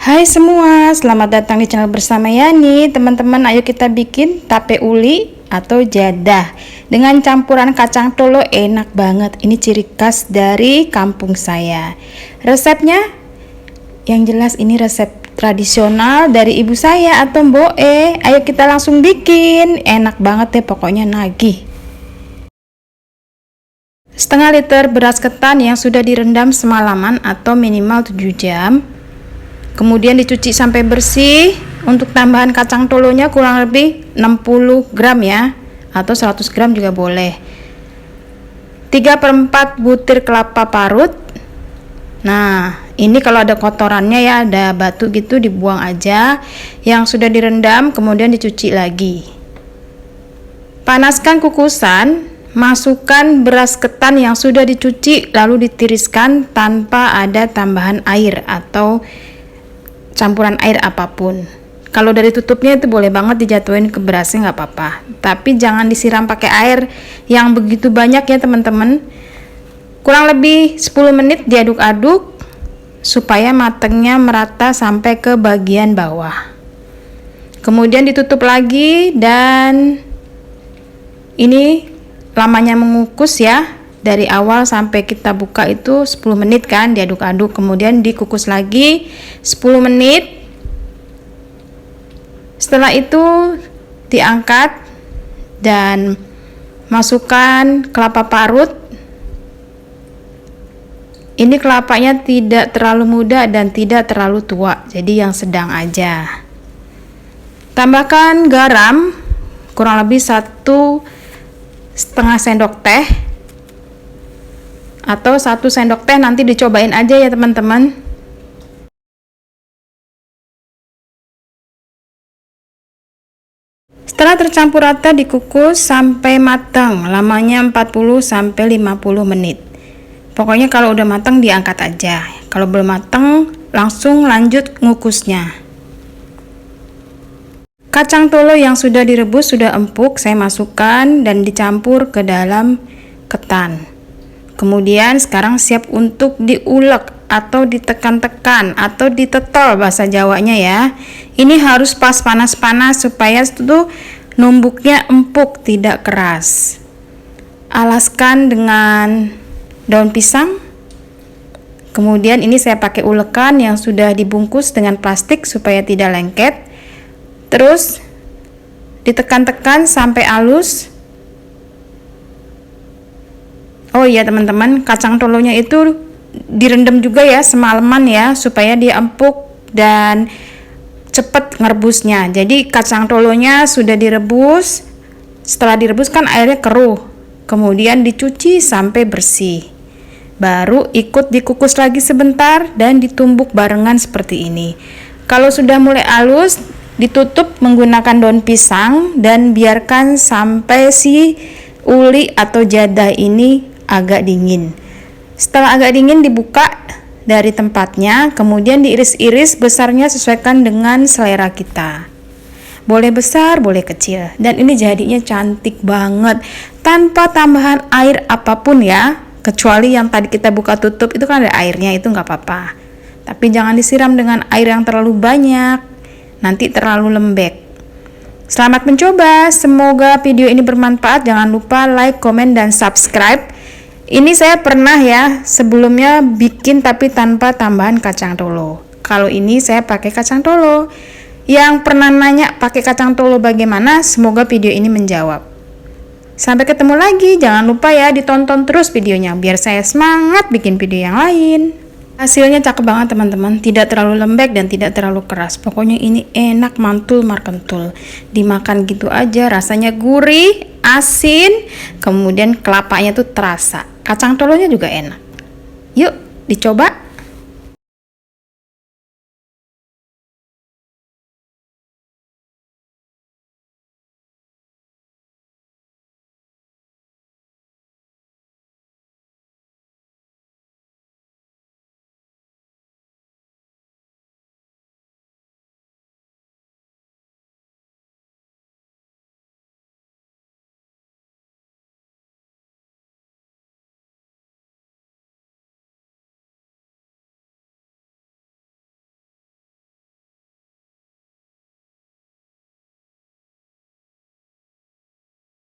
Hai semua, selamat datang di channel bersama Yani. Teman-teman, ayo kita bikin tape uli atau jadah dengan campuran kacang tolo. Enak banget, ini ciri khas dari kampung saya. Resepnya yang jelas ini resep tradisional dari ibu saya atau Mbok E. Ayo kita langsung bikin, enak banget deh, pokoknya nagih. Setengah liter beras ketan yang sudah direndam semalaman atau minimal 7 jam. Kemudian dicuci sampai bersih. Untuk tambahan kacang tolonya kurang lebih 60 gram ya, atau 100 gram juga boleh. 3/4 butir kelapa parut. Nah, ini kalau ada kotorannya ya, ada batu gitu, dibuang aja. Yang sudah direndam kemudian dicuci lagi. Panaskan kukusan, masukkan beras ketan yang sudah dicuci lalu ditiriskan tanpa ada tambahan air atau campuran air apapun. Kalau dari tutupnya itu boleh banget dijatuhin ke berasnya, nggak apa-apa, tapi jangan disiram pakai air yang begitu banyak ya teman-teman. Kurang lebih 10 menit diaduk-aduk supaya matangnya merata sampai ke bagian bawah. Kemudian ditutup lagi, dan ini lamanya mengukus ya. Dari awal sampai kita buka itu 10 menit kan, diaduk-aduk, kemudian dikukus lagi 10 menit. Setelah itu diangkat dan masukkan kelapa parut. Ini kelapanya tidak terlalu muda dan tidak terlalu tua, jadi yang sedang aja. Tambahkan garam kurang lebih 1,5 sendok teh atau 1 sendok teh, nanti dicobain aja ya teman-teman. Setelah tercampur rata dikukus sampai matang, lamanya 40-50 menit. Pokoknya kalau udah matang diangkat aja, kalau belum matang langsung lanjut ngukusnya. Kacang tolo yang sudah direbus sudah empuk, saya masukkan dan dicampur ke dalam ketan. Kemudian sekarang siap untuk diulek atau ditekan-tekan atau ditetol bahasa Jawanya ya. Ini harus pas panas-panas supaya itu numbuknya empuk, tidak keras. Alaskan dengan daun pisang. Kemudian ini saya pakai ulekan yang sudah dibungkus dengan plastik supaya tidak lengket. Terus ditekan-tekan sampai halus. Oh iya teman-teman, kacang tolonya itu direndam juga ya semalaman ya, supaya dia empuk dan cepet ngerebusnya. Jadi kacang tolonya sudah direbus, setelah direbus kan airnya keruh, kemudian dicuci sampai bersih, baru ikut dikukus lagi sebentar dan ditumbuk barengan seperti ini. Kalau sudah mulai halus, ditutup menggunakan daun pisang dan biarkan sampai si uli atau jadah ini agak dingin. Setelah agak dingin dibuka dari tempatnya, kemudian diiris-iris, besarnya sesuaikan dengan selera kita. Boleh besar, boleh kecil. Dan ini jadinya cantik banget tanpa tambahan air apapun ya. Kecuali yang tadi kita buka tutup itu kan ada airnya, itu nggak apa-apa. Tapi jangan disiram dengan air yang terlalu banyak, nanti terlalu lembek. Selamat mencoba, semoga video ini bermanfaat. Jangan lupa like, komen, dan subscribe. Ini saya pernah ya sebelumnya bikin tapi tanpa tambahan kacang tolo. Kalau ini saya pakai kacang tolo. Yang pernah nanya pakai kacang tolo bagaimana, semoga video ini menjawab. Sampai ketemu lagi, jangan lupa ya ditonton terus videonya biar saya semangat bikin video yang lain. Hasilnya cakep banget teman-teman, tidak terlalu lembek dan tidak terlalu keras. Pokoknya ini enak, mantul markentul. Dimakan gitu aja, rasanya gurih, asin, kemudian kelapanya tuh terasa. Kacang tolonya juga enak. Yuk dicoba.